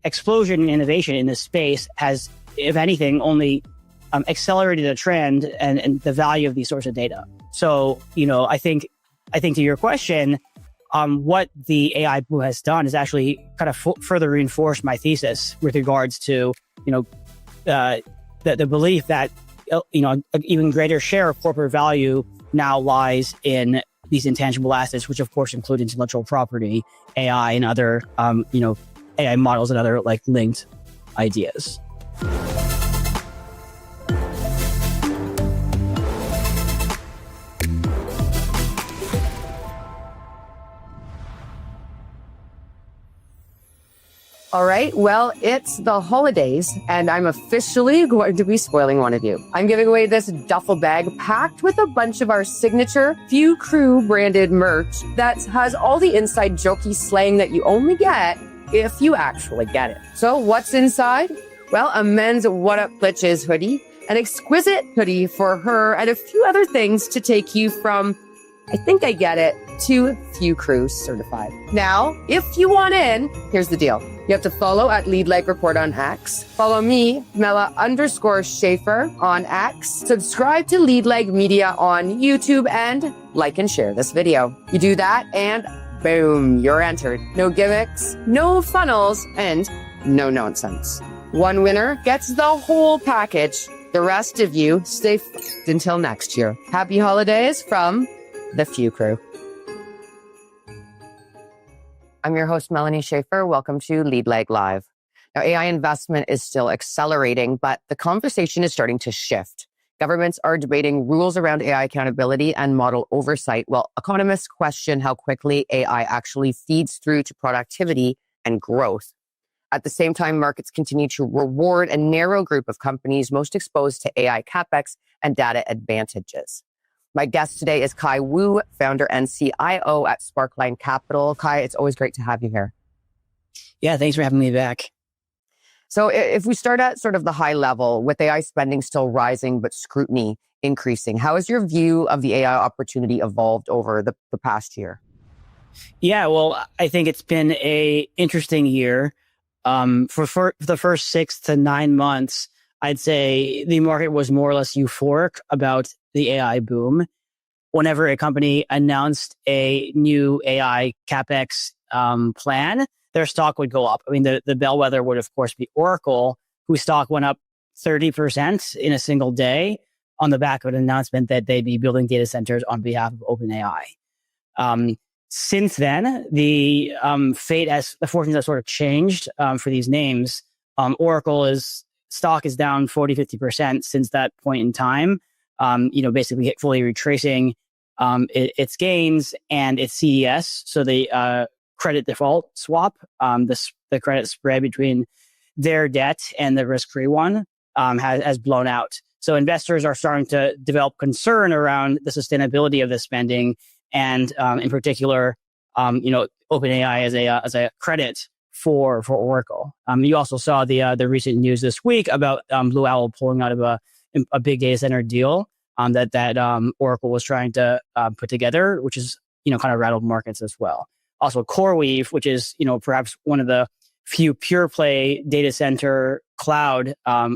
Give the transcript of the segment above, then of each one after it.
explosion in innovation in this space has, if anything, only accelerated the trend and the value of these sorts of data. So, I think to your question, what the AI boom has done is actually kind of further reinforced my thesis with regards to, the belief that, an even greater share of corporate value now lies in these intangible assets, which of course include intellectual property, AI, and other, AI models and other linked ideas. All right, well, it's the holidays, and I'm officially going to be spoiling one of you. I'm giving away this duffel bag packed with a bunch of our signature Few Crew branded merch that has all the inside jokey slang that you only get if you actually get it. So what's inside? Well, a men's What Up Glitches hoodie, an exquisite hoodie for her, and a few other things to take you from I think I get it, to Few Crew certified. Now, if you want in, here's the deal. You have to follow at Lead Like Report on X. Follow me, Mela_Schaefer on X. Subscribe to Lead Like Media on YouTube and like and share this video. You do that and boom, you're entered. No gimmicks, no funnels, and no nonsense. One winner gets the whole package. The rest of you stay f***ed until next year. Happy holidays from the Few Crew. I'm your host, Melanie Schaefer. Welcome to Lead Like Live. Now, AI investment is still accelerating, but the conversation is starting to shift. Governments are debating rules around AI accountability and model oversight, while economists question how quickly AI actually feeds through to productivity and growth. At the same time, markets continue to reward a narrow group of companies most exposed to AI CapEx and data advantages. My guest today is Kai Wu, founder and CIO at Sparkline Capital. Kai, it's always great to have you here. Yeah, thanks for having me back. So if we start at sort of the high level, with AI spending still rising, but scrutiny increasing, how has your view of the AI opportunity evolved over the past year? Yeah, well, I think it's been an interesting year. For the first 6 to 9 months, I'd say the market was more or less euphoric about the AI boom. Whenever a company announced a new AI CapEx plan, their stock would go up. I mean, the bellwether would, of course, be Oracle, whose stock went up 30% in a single day on the back of an announcement that they'd be building data centers on behalf of OpenAI. Since then, the fortunes have sort of changed for these names. Oracle's stock is down 40-50% since that point in time. Basically fully retracing its gains and its CDS, so the credit default swap, the credit spread between their debt and the risk-free one has blown out. So investors are starting to develop concern around the sustainability of the spending, and in particular, OpenAI as a credit for Oracle. You also saw the recent news this week about Blue Owl pulling out of a big data center deal that Oracle was trying to put together, which is kind of rattled markets as well. Also, CoreWeave, which is perhaps one of the few pure play data center cloud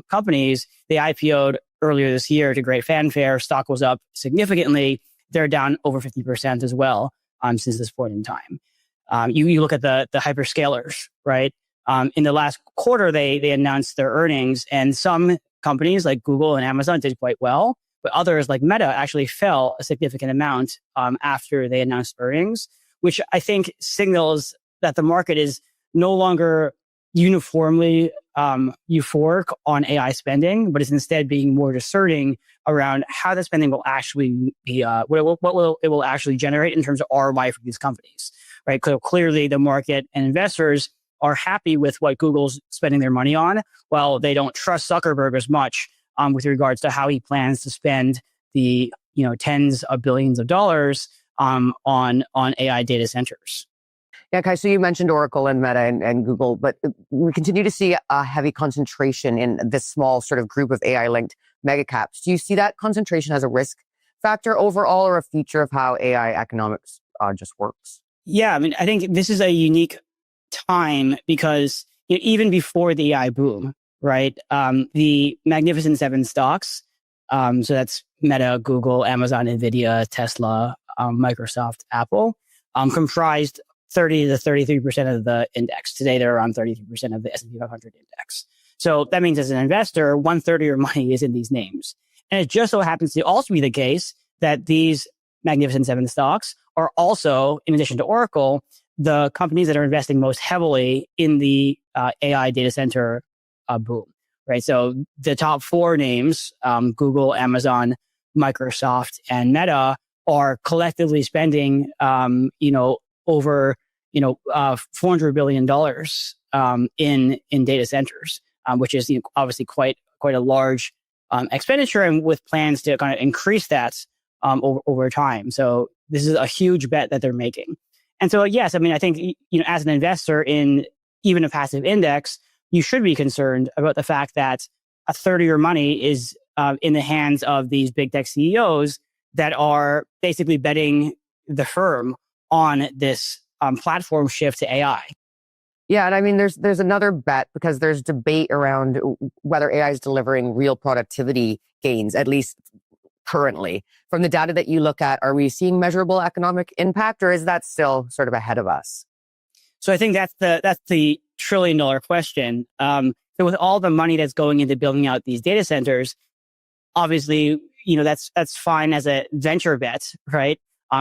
companies, they IPO'd earlier this year to great fanfare. Stock was up significantly. They're down over 50% as well since this point in time. You look at the hyperscalers, right? In the last quarter, they announced their earnings, and some companies like Google and Amazon did quite well, but others like Meta actually fell a significant amount after they announced earnings, which I think signals that the market is no longer uniformly euphoric on AI spending, but is instead being more discerning around how the spending will actually be, what it will actually generate in terms of ROI for these companies, right? So clearly the market and investors are happy with what Google's spending their money on, while they don't trust Zuckerberg as much with regards to how he plans to spend the tens of billions of dollars on AI data centers. Yeah, Kai, so you mentioned Oracle and Meta and Google, but we continue to see a heavy concentration in this small sort of group of AI-linked mega caps. Do you see that concentration as a risk factor overall, or a feature of how AI economics just works? Yeah, I mean, I think this is a unique time because even before the AI boom, right? The Magnificent Seven stocks, so that's Meta, Google, Amazon, Nvidia, Tesla, Microsoft, Apple, comprised 30 to 33% of the index. Today, they're around 33% of the S&P 500 index. So that means as an investor, 1/3 of your money is in these names. And it just so happens to also be the case that these Magnificent Seven stocks are also, in addition to Oracle, the companies that are investing most heavily in the AI data center boom, right? So the top four names, Google, Amazon, Microsoft, and Meta, are collectively spending, over, $400 billion in data centers, which is obviously quite a large expenditure, and with plans to kind of increase that over time. So this is a huge bet that they're making. And so, yes, I mean, I think, as an investor in even a passive index, you should be concerned about the fact that 1/3 of your money is in the hands of these big tech CEOs that are basically betting the firm on this platform shift to AI. Yeah, and I mean, there's another bet because there's debate around whether AI is delivering real productivity gains, at least currently. From the data that you look at, are we seeing measurable economic impact, or is that still sort of ahead of us? So I think that's the trillion-dollar question. So with all the money that's going into building out these data centers, obviously, that's fine as a venture bet, right?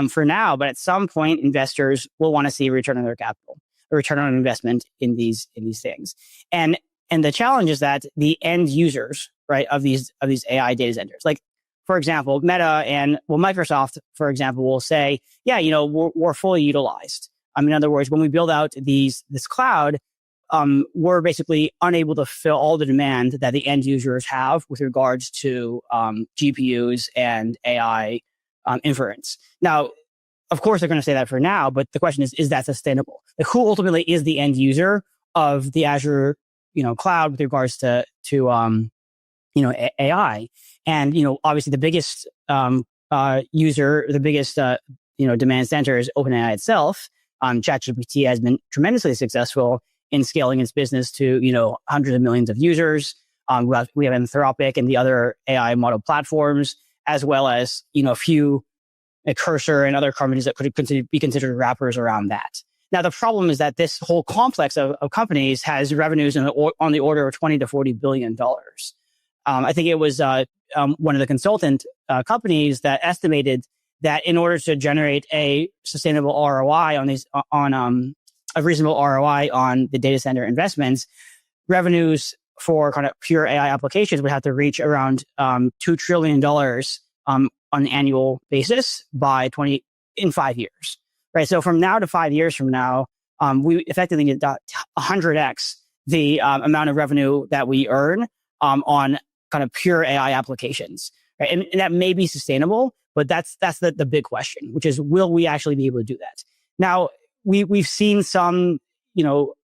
For now, but at some point, investors will want to see a return on their capital, a return on investment in these things. And the challenge is that the end users, right, of these AI data centers, like, for example, Meta and Microsoft, for example, will say, yeah, we're fully utilized. In other words, when we build out this cloud, we're basically unable to fill all the demand that the end users have with regards to GPUs and AI inference. Now, of course, they're going to say that for now, but the question is that sustainable? Like, who ultimately is the end user of the Azure, cloud with regards to AI? And, obviously the biggest user, the biggest, demand center is OpenAI itself. ChatGPT has been tremendously successful in scaling its business to, hundreds of millions of users. We have Anthropic and the other AI model platforms, as well as, a few Cursor and other companies that could be considered wrappers around that. Now, the problem is that this whole complex of companies has revenues on the order of $20 to $40 billion. I think it was one of the consultant companies that estimated that in order to generate a sustainable ROI a reasonable ROI on the data center investments, revenues for kind of pure AI applications would have to reach around $2 trillion on an annual basis in 5 years, right? So from now to 5 years from now, we effectively need 100x the amount of revenue that we earn on kind of pure AI applications, right? And that may be sustainable, but that's the big question, which is, will we actually be able to do that? Now, we've seen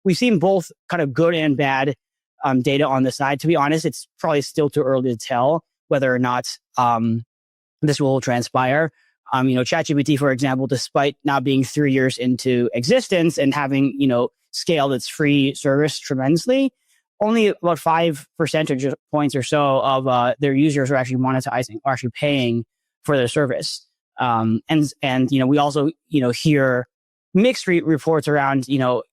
we've seen both kind of good and bad data on the side. To be honest, it's probably still too early to tell whether or not this will transpire. ChatGPT, for example, despite now being 3 years into existence and having, scaled its free service tremendously, only about 5 percentage points or so of their users are actually monetizing, or actually paying for their service. And we also, hear mixed reports around,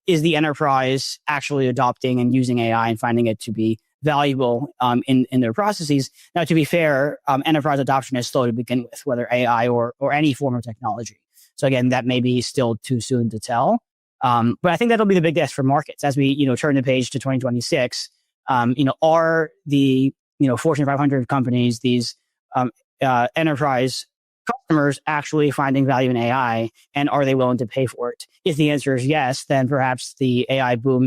is the enterprise actually adopting and using AI and finding it to be valuable in their processes. Now, to be fair, enterprise adoption is slow to begin with, whether AI or any form of technology. So again, that may be still too soon to tell. But I think that'll be the big test for markets as we, turn the page to 2026. Are the, Fortune 500 companies, these enterprise customers actually finding value in AI, and are they willing to pay for it? If the answer is yes, then perhaps the AI boom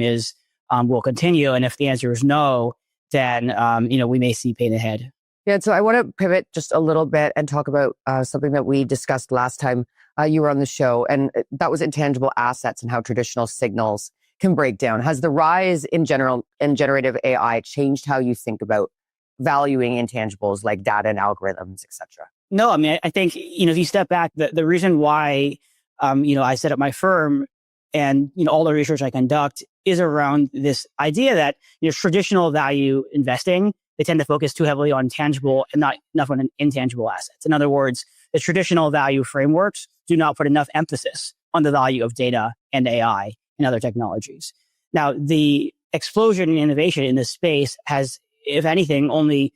will continue. And if the answer is no, then, we may see pain ahead. Yeah, so I want to pivot just a little bit and talk about something that we discussed last time you were on the show, and that was intangible assets and how traditional signals can break down. Has the rise in generative AI changed how you think about valuing intangibles like data and algorithms, et cetera? No, I think, if you step back, the reason why, I set up my firm and, all the research I conduct is around this idea that traditional value investing, they tend to focus too heavily on tangible and not enough on intangible assets. In other words, the traditional value frameworks do not put enough emphasis on the value of data and AI and other technologies. Now, the explosion in innovation in this space has, if anything, only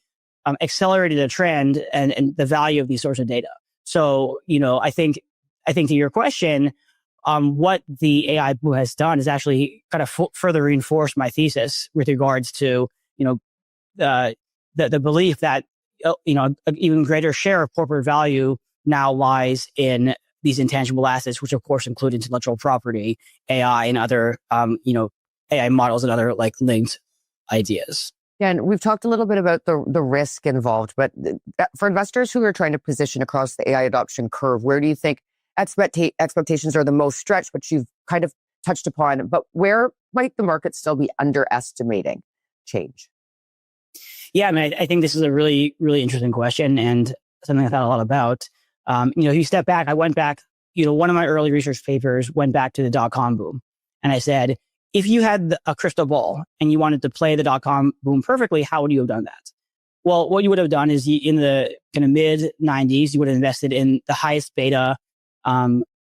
accelerated a trend and the value of these sorts of data. So, I think to your question, what the AI boom has done is actually kind of further reinforced my thesis with regards to, the belief that, an even greater share of corporate value now lies in these intangible assets, which of course include intellectual property, AI, and other, AI models and other like linked ideas. Yeah, and we've talked a little bit about the risk involved, but for investors who are trying to position across the AI adoption curve, where do you think expectations are the most stretched, which you've kind of touched upon, but where might the market still be underestimating change? Yeah, I mean, I think this is a really, really interesting question and something I thought a lot about. If you step back, I went back, one of my early research papers went back to the dot-com boom. And I said, if you had a crystal ball and you wanted to play the dot-com boom perfectly, how would you have done that? Well, what you would have done is in the kind of mid 90s, you would have invested in the highest beta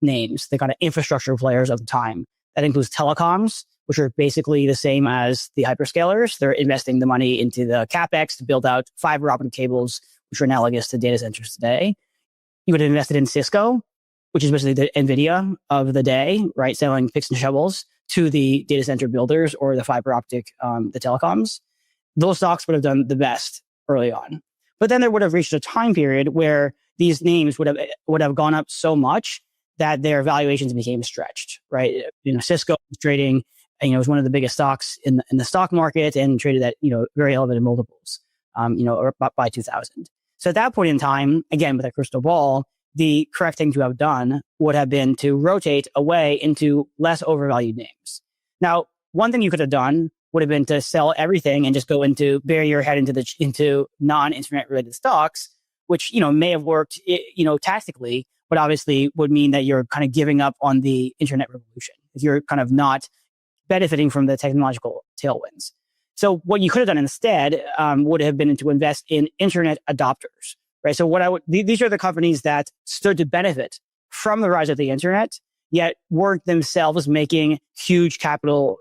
names, the kind of infrastructure players of the time. That includes telecoms, which are basically the same as the hyperscalers. They're investing the money into the CapEx to build out fiber optic cables, which are analogous to data centers today. You would have invested in Cisco, which is basically the NVIDIA of the day, right? Selling picks and shovels to the data center builders or the fiber optic, the telecoms. Those stocks would have done the best early on. But then there would have reached a time period where these names would have gone up so much that their valuations became stretched, right? Cisco was trading, it was one of the biggest stocks in the stock market and traded at, very elevated multiples, by 2000. So at that point in time, again, with a crystal ball, the correct thing to have done would have been to rotate away into less overvalued names. Now, one thing you could have done would have been to sell everything and just go bury your head into non-internet related stocks, which, may have worked, tactically, but obviously would mean that you're kind of giving up on the internet revolution. You're kind of not benefiting from the technological tailwinds. So what you could have done instead would have been to invest in internet adopters, right? So these are the companies that stood to benefit from the rise of the internet, yet weren't themselves making huge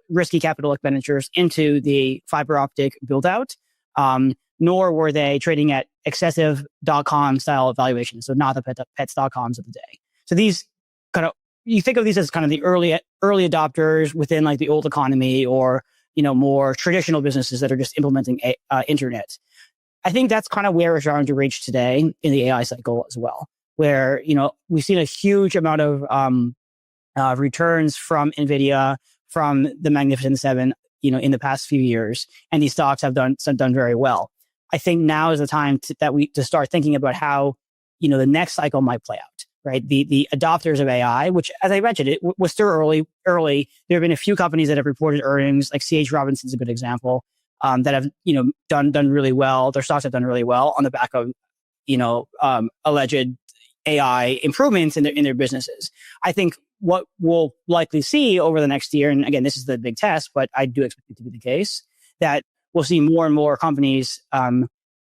risky capital expenditures into the fiber optic build out, nor were they trading at excessive .com style valuations. So not the pets.coms of the day. So these you think of these as kind of the early adopters within like the old economy or, more traditional businesses that are just implementing internet. I think that's kind of where we're starting to reach today in the AI cycle as well, where, we've seen a huge amount of returns from NVIDIA, from the Magnificent Seven, in the past few years. And these stocks have done very well. I think now is the time to start thinking about how, the next cycle might play out, right? The adopters of AI, which, as I mentioned, it was still early. There have been a few companies that have reported earnings, like C.H. Robinson is a good example, that have, done really well. Their stocks have done really well on the back of, alleged AI improvements in their businesses. I think what we'll likely see over the next year, and again, this is the big test, but I do expect it to be the case, that we'll see more and more companies,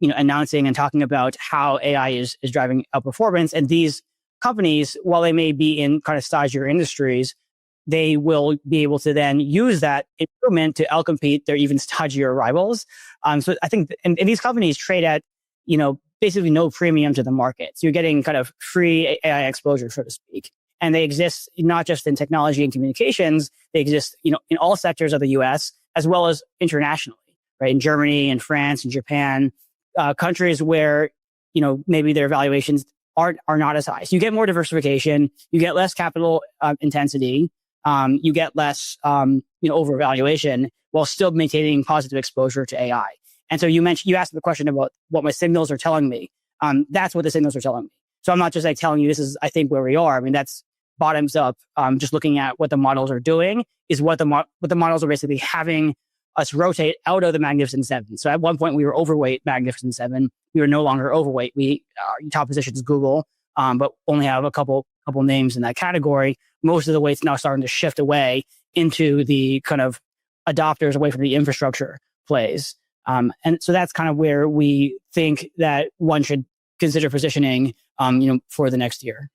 announcing and talking about how AI is driving outperformance. And these companies, while they may be in kind of stodgier industries, they will be able to then use that improvement to outcompete their even stodgier rivals. So I think, and these companies trade at, basically no premium to the market. So you're getting kind of free AI exposure, so to speak. And they exist not just in technology and communications, they exist, in all sectors of the US as well as internationally, right? In Germany and France and Japan, countries where, maybe their valuations are not as high. So you get more diversification, you get less capital intensity, you get less, overvaluation while still maintaining positive exposure to AI. And so you asked the question about what my signals are telling me. That's what the signals are telling me. So I'm not just like telling you this is, I think, where we are. I mean, that's bottoms up. Just looking at what the models are doing is what the models are basically having us rotate out of the Magnificent Seven. So at one point we were overweight Magnificent Seven. We were no longer overweight. Our top position is Google, but only have a couple names in that category. Most of the weight's now starting to shift away into the kind of adopters away from the infrastructure plays. And so that's kind of where we think that one should consider positioning, for the next year.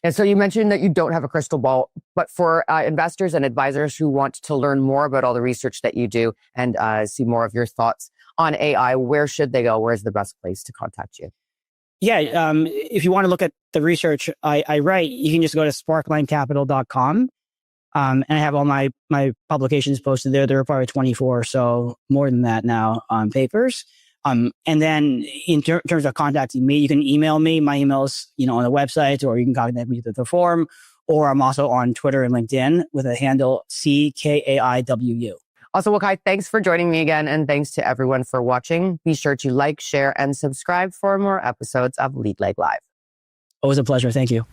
And so you mentioned that you don't have a crystal ball, but for investors and advisors who want to learn more about all the research that you do and see more of your thoughts on AI, where should they go? Where's the best place to contact you? Yeah, if you want to look at the research I write, you can just go to sparklinecapital.com. And I have all my publications posted there. There are probably 24, so more than that now on papers. And then in terms of contacting me, you can email me. My email's, on the website, or you can contact me through the forum, or I'm also on Twitter and LinkedIn with a handle CKAIWU. Also, well, Kai, thanks for joining me again. And thanks to everyone for watching. Be sure to like, share, and subscribe for more episodes of Lead Leg Live. Always a pleasure. Thank you.